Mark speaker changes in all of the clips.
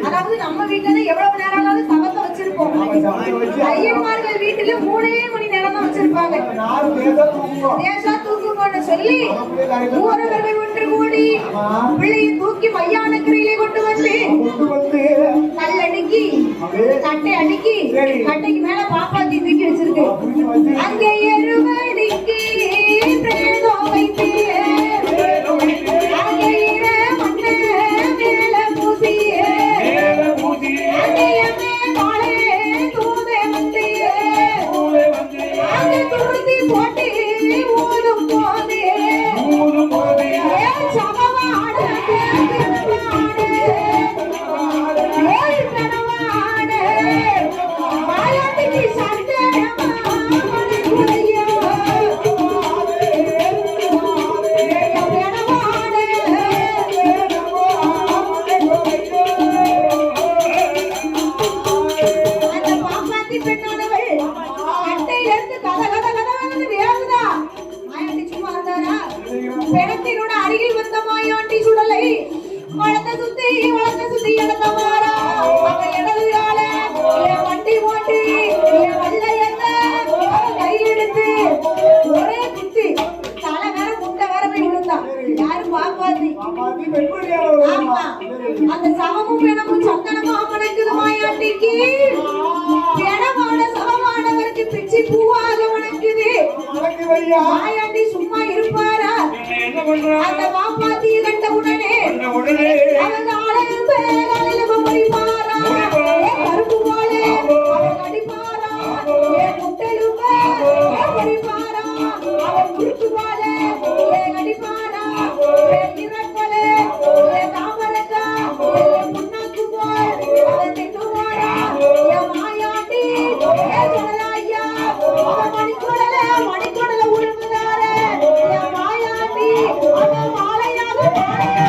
Speaker 1: அதாவது நம்ம வீட்டுல எவ்வளவு நேரம் சமத்தை வச்சிருப்போம். ஐயன்மார்கள் வீட்டுல 3 மணி நேரம் தான் வச்சிருப்பாங்க. தேசா தூக்குங்கன்னு சொல்லி ஊரவர்கள் ஒன்று கூடி பிள்ளையை தூக்கி மையானக்கரையிலே கொண்டு வந்து கல்லடுக்கி கட்டை அடுக்கி கட்டைக்கு மேல பாப்பாத்தி தூக்கி வச்சிருக்கு. அங்கே எருவடிக்கு பிரேதம் வைத்து அந்த சவமும் பிணமும் சந்தனமா மணக்குது மாயாண்டிக்கு. பிணமான சவமானவருக்கு பிச்சி பூவாக மணக்குது. மாயாண்டி சும்மா இருப்பாரா? அந்த பாப்பாத்தியை கண்ட உடனே அவங்க ஆளையும் பேராலையும் படிப்பாரா? கருப்பு போலே அவன் அடிப்பாரா? முட்டெலும் படிப்பாரா? அவன் குறுக்கு போலே அடிப்பாரா? இறக்கலே தாமரக்கா முன்னாக்கு போய் அவன் திட்டுவாரா? மாயாண்டி ஐயா மணிக்கூடல உழுவுதாரே மாயாண்டி அவன் மாலையாக போடுவாரோ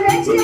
Speaker 1: Let's